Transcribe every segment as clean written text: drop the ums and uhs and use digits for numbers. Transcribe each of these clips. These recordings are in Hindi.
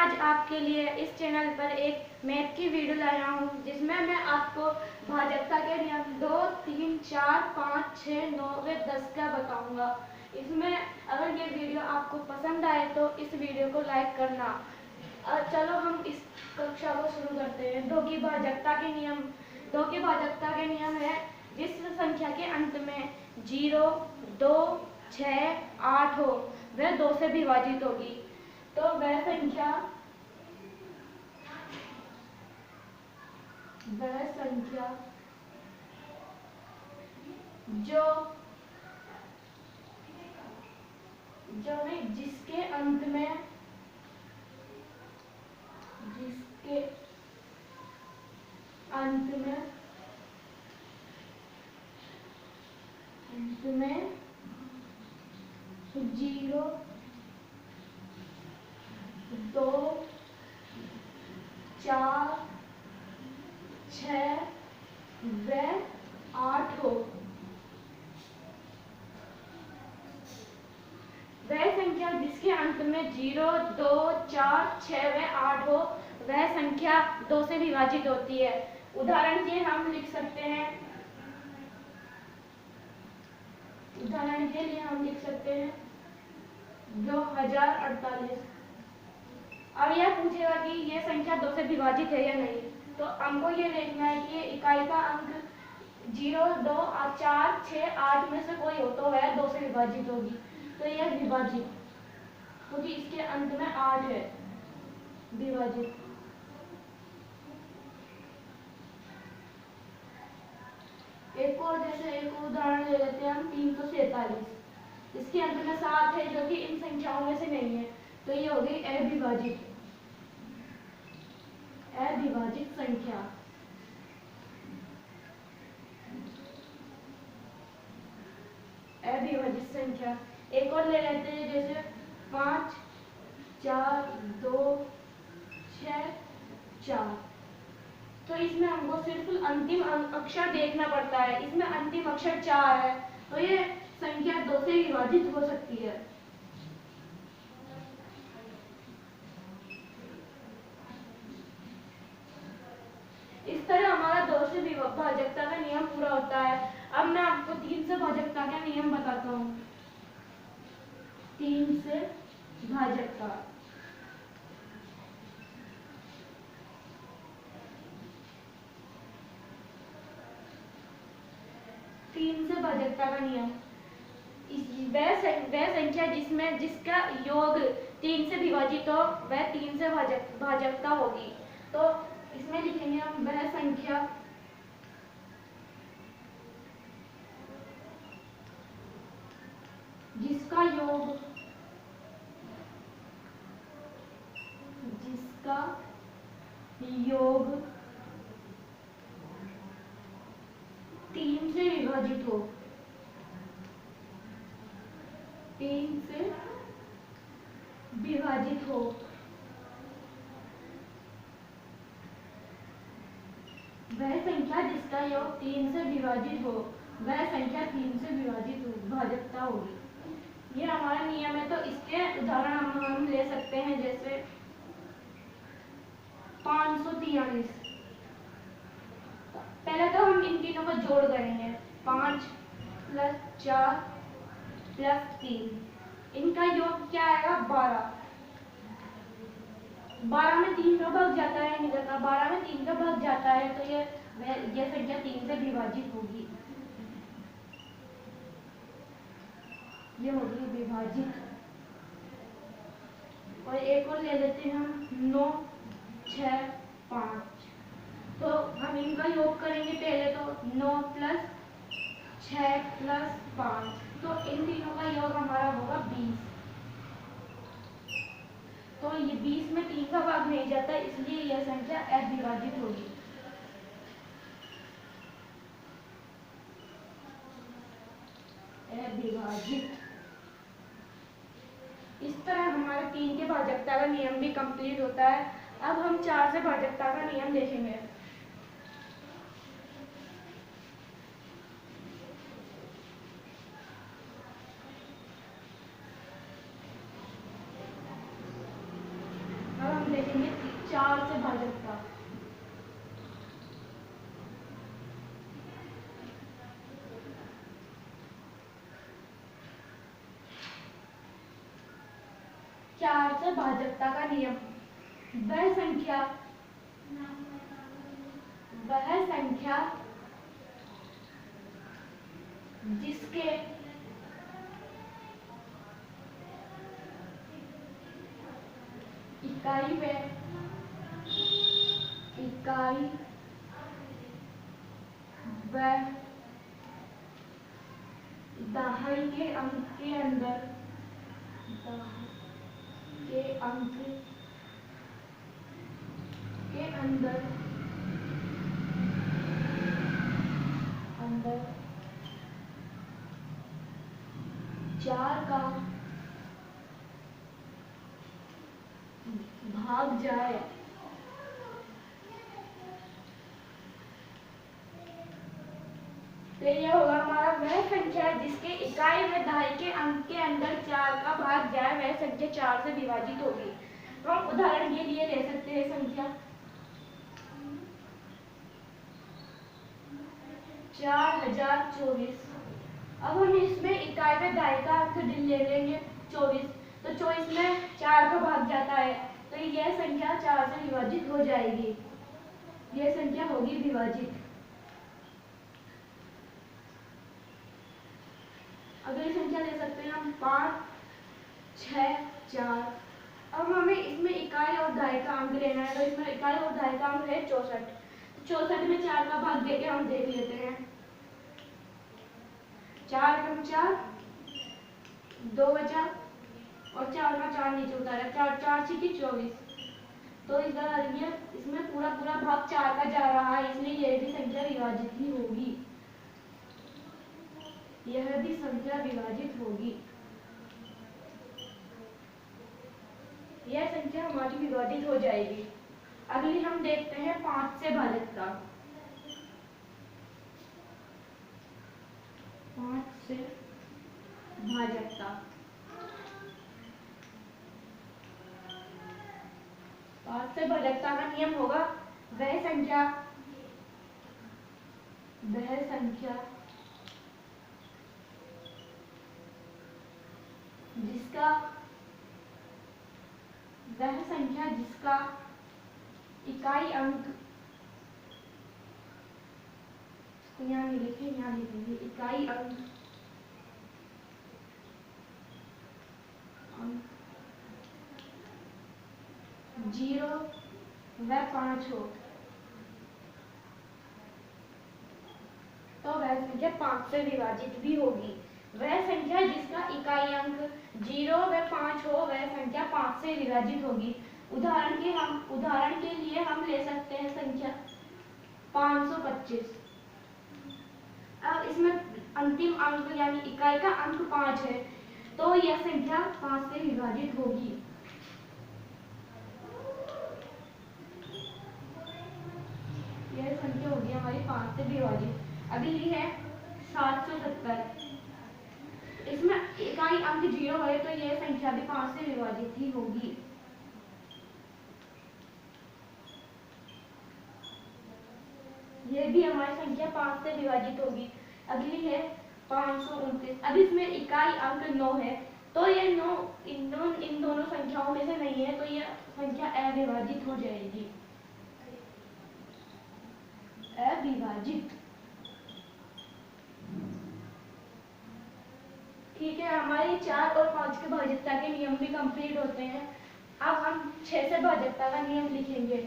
आज आपके लिए इस चैनल पर एक मैथ की वीडियो लाया हूँ जिसमें मैं आपको भाजकता के नियम 2, 3, 4, 5, 6, 9 व 10 का बताऊंगा। इसमें अगर ये वीडियो आपको पसंद आए तो इस वीडियो को लाइक करना। चलो हम इस कक्षा को शुरू करते हैं। दो की भाजकता के नियम है जिस संख्या के अंत में 0, 2, 6, 8 हो वह 2 से विभाजित होगी। तो वह संख्या जो जिसके अंत में 0, 2, 4, 6 व 8 हो वह संख्या जिसके अंत में 0, 2, 4, 6 व 8 हो वह संख्या 2 से विभाजित होती है। उदाहरण के लिए हम लिख सकते हैं 2048। अब यह पूछेगा कि यह संख्या 2 से विभाजित है या नहीं, तो हमको ये देखना है कि इकाई का अंक 0, 2, 4, 6, 8 में से कोई हो तो वह 2 से विभाजित होगी। तो यह विभाजित क्योंकि इसके अंत में 8 है, विभाजित। एक उदाहरण ले लेते हैं हम 347। इसके अंत में 7 है जो कि इन संख्याओं में से नहीं है, तो ये हो गई अविभाजित संख्या। अविभाजित संख्या एक और ले लेते हैं, जैसे 5, 4, 2, 6, 4। तो इसमें हमको सिर्फ अंतिम अक्षर देखना पड़ता है। इसमें अंतिम अक्षर 4 है, तो ये संख्या 2 से विभाजित हो सकती है। इस तरह हमारा 2 से भाजकता का नियम पूरा होता है। अब मैं आपको 3 से भाजकता का नियम बताता हूँ। 3 से भाजकता का नियम वह संख्या जिसका योग 3 से विभाजित हो वह 3 से भाजकता होगी। तो इसमें लिखेंगे हम वह संख्या जिसका योग 3 से विभाजित हो। 3 से विभाजित हो वह संख्या जिसका योग 3 से विभाजित हो वह संख्या 3 से भाजकता होगी। ये हमारा नियम है। तो इसके उदाहरण हम ले सकते हैं, जैसे 543। पहले तो हम इन तीनों का जोड़ करेंगे। 5 + 4 + 3, इनका योग क्या आएगा? 12। 12 में 3 का भाग जाता है, नहीं जाता। 12 में 3 का भाग जाता है, तो ये संख्या 3 से विभाजित होगी। ये होगी विभाजित। और एक और ले लेते हैं हम 9, 6, 5। तो हम इनका योग करेंगे। पहले तो 9 + 6 + 5, तो इन तीनों का योग हमारा होगा 20। तो ये 20 में 3 का भाग नहीं जाता, इसलिए यह संख्या अविभाजित होगी। अविभाजित। इस तरह हमारे 3 के भाजकता का नियम भी कंप्लीट होता है। अब हम 4 से भाजकता का नियम देखेंगे। अब हम 4 से भाजकता। चार से भाजकता का नियम, वह संख्या जिसके इकाई व दहाई के अंक के अंदर चार का भाग जाए तो यह होगा हमारा वह संख्या जिसके इकाई व दहाई के अंक के अंदर 4 का भाग जाए, वह संख्या 4 से विभाजित होगी। तो हम उदाहरण के लिए ले सकते हैं संख्या 4024। अब हम इसमें इकाई व दहाई का अंक ले लेंगे 24, तो 24 में 4 का भाग जाता है, तो यह संख्या 4 से विभाजित हो जाएगी, यह संख्या होगी विभाजित। अगली संख्या ले सकते हैं हम 5, 6, 4। अब हमें इसमें इकाई और दहाई का अंक लेना है, तो इसमें इकाई और दहाई का अंक है 64। 64 में 4 का भाग देके हम देख लेते हैं। 4 कम 4 2 बचा और 4 का 4 नीचे उतारा, 4 4 छीकी 24। तो इस बार इसमें पूरा भाग 4 का जा रहा है, इसलिए यह भी संख्या विभाजित ही होगी, यह भी संख्या विभाजित होगी। यह संख्या हमारी विभाजित हो जाएगी। अगली हम देखते हैं 5 से भाजकता। 5 से भाजकता। 5 से भाजकता का नियम होगा वह संख्या जिसका इकाई अंक, यहाँ नहीं लिखे, यहाँ लिखेंगे इकाई अंक 0 व 5 हो, तो वह संख्या 5 से विभाजित भी होगी। वह संख्या जिसका इकाई अंक 0 व 5 हो, वह संख्या 5 से विभाजित होगी। उदाहरण के लिए हम ले सकते हैं संख्या 525। अब इसमें अंतिम अंक यानी इकाई का अंक 5 है, तो यह संख्या 5 से विभाजित होगी। यह संख्या होगी हमारी 5 से विभाजित। अगली है 770। इसमें इकाई अंक 0 है, तो यह संख्या भी 5 से विभाजित ही होगी। यह भी हमारी संख्या 5 से विभाजित होगी। अगली है 529। अब इसमें इकाई अंक 9 है, तो यह 9 इन दोनों संख्याओं में से नहीं है, तो यह संख्या अविभाजित हो जाएगी, अविभाजित। ठीक है, हमारी 4 और 5 के भाजकता के नियम भी कंप्लीट होते हैं। अब हम 6 से भाजकता का नियम लिखेंगे।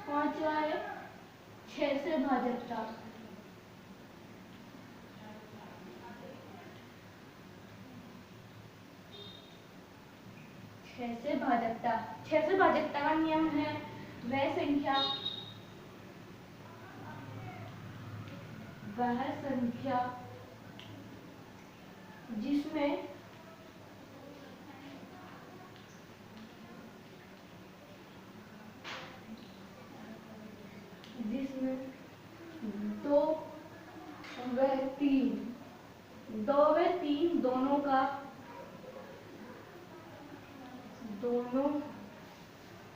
5वां है 6 से भाजकता। 6 से भाजकता का नियम है वह संख्या जिसमें जिसमें 2 व 3 दोनों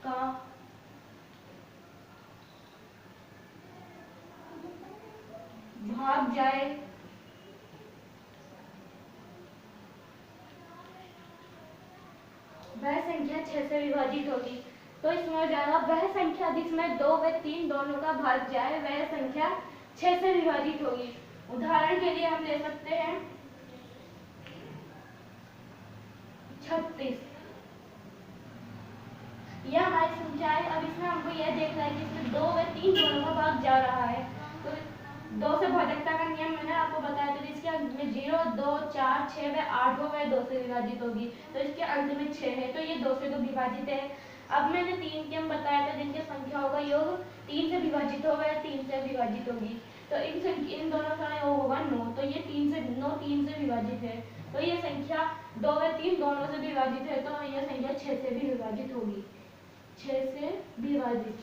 का भाग जाए वह संख्या 6 से विभाजित होगी। तो इसमें हो जाएगा वह संख्या जिसमें 2 व 3 दोनों का भाग जाए वह संख्या 6 से विभाजित होगी। उदाहरण के लिए हम ले सकते हैं 36। यह हमारी संख्या है। अब इसमें हमको यह देखना है कि इसमें 2 व 3 दोनों का भाग जा रहा है। तो 2 से भाजकता का नियम मैंने आपको बताया था। इसके अंत में 0, 2, 4, 6 व 8 हो वह 2 से विभाजित होगी। तो इसके अंत में 6 है, तो ये 2 से तो विभाजित है। अब मैंने 3 नियम बताया था जिनके संख्याओं का योग 3 से विभाजित हो वह 3 से विभाजित होगी। तो इन दोनों का योग होगा 9। तो ये 3 से विभाजित है। तो ये संख्या 2 व 3 दोनों से विभाजित है, तो यह संख्या 6 से भी विभाजित होगी। 6 से विभाजित।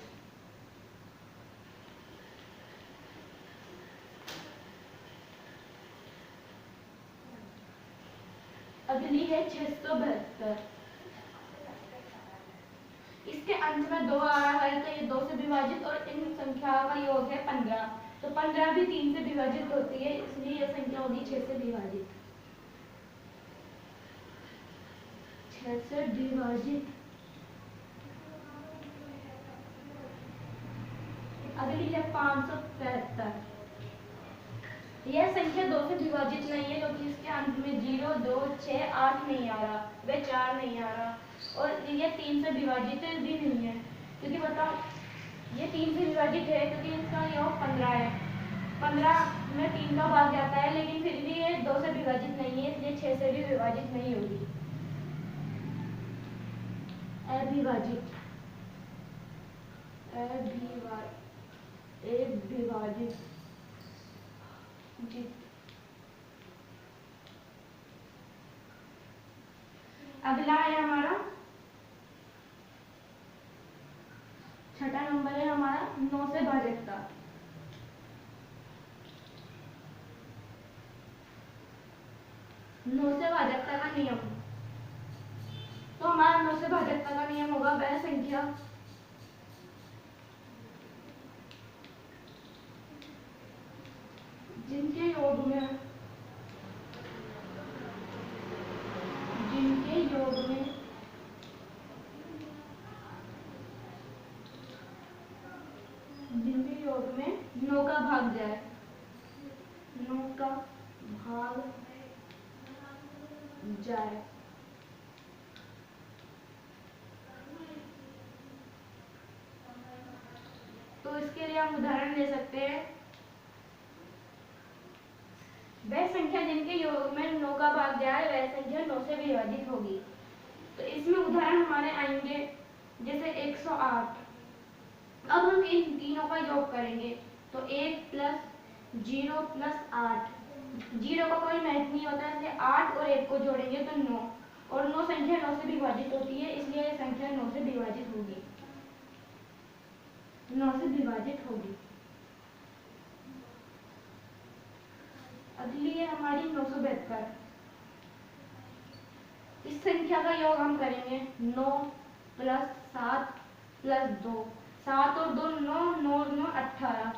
अगली है 672। इसके अंत में 2 आ रहा है, तो ये 2 से विभाजित और इन संख्याओं का योग है 15। तो 15 भी 3 से विभाजित होती है, इसलिए यह संख्या होगी 6 से विभाजित। 6 से विभाजित। अगली है 573। यह संख्या 2 से विभाजित नहीं है क्योंकि इसके अंत में 0, 2, 6, 8 नहीं आ रहा, व 4 नहीं आ रहा। और ये 3 से विभाजित भी नहीं है क्योंकि बताओ ये 3 से विभाजित है क्योंकि इसका योग 15 है। 15 में 3 का भाग जाता है, लेकिन फिर भी ये 2 से विभाजित नहीं है, इसलिए 6 से भी विभाजित नहीं होगी। अविभाजित। अविभाजित। अगला है हमारा छठा नंबर है हमारा 9 से भाजकता। 9 से भाजकता का नियम। तो हमारा 9 से भाजकता का नियम होगा वह संख्या जिनके योग में जिनके योग में 9 का भाग जाए। 9 का भाग जाए। तो इसके लिए हम उदाहरण ले सकते हैं वह संख्या जिनके योग में 9 का भाग जाए वह संख्या 9 से विभाजित होगी। तो इसमें उदाहरण हमारे आएंगे जैसे 108। अब हम इन तीनों का योग करेंगे तो 1 + 0 + 8। 0 का कोई महत्व नहीं होता, इसलिए 8 और 1 को जोड़ेंगे तो 9। और 9 संख्या 9 से विभाजित होती है, इसलिए यह संख्या 9 से विभाजित होगी। 9 से विभाजित होगी। अगली है हमारी 972। इस संख्या का योग हम करेंगे 9 + 7 + 2। 7 और 2 9, 9 और 9 18।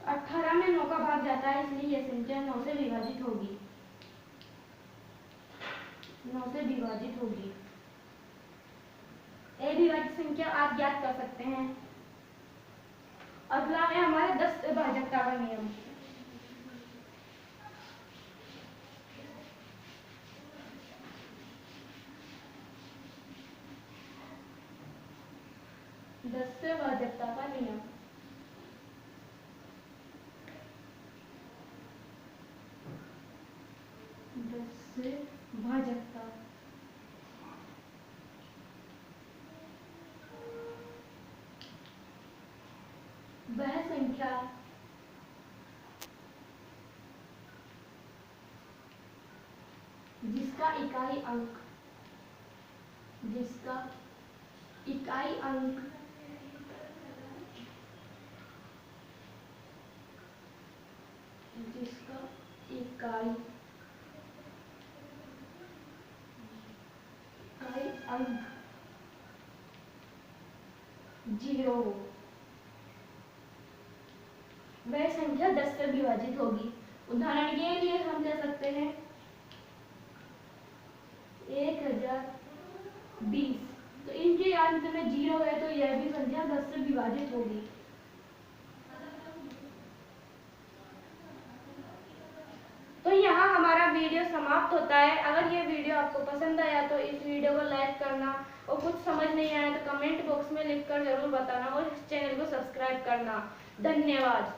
18 में 9 का भाग जाता है, इसलिए यह संख्या 9 से विभाजित होगी। 9 से विभाजित होगी। अविभाजित संख्या आप ज्ञात कर सकते हैं। अगला है हमारा 10 से भाजकता का नियम। 10 से भाजकता का नियम। 10 से भाजकता। वह संख्या जिसका इकाई अंक जिसका इकाई अंक अंक 0 हो, वह संख्या 10 से विभाजित होगी। उदाहरण के लिए हम ले सकते हैं 1020, तो इनके अंत में 0 है तो यह भी संख्या 10 से विभाजित होगी। तो यहाँ हमारा वीडियो समाप्त होता है। अगर ये वीडियो आपको पसंद आया तो इस वीडियो को लाइक करना, और कुछ समझ नहीं आया तो कमेंट बॉक्स में लिखकर जरूर बताना, और इस चैनल को सब्सक्राइब करना। धन्यवाद।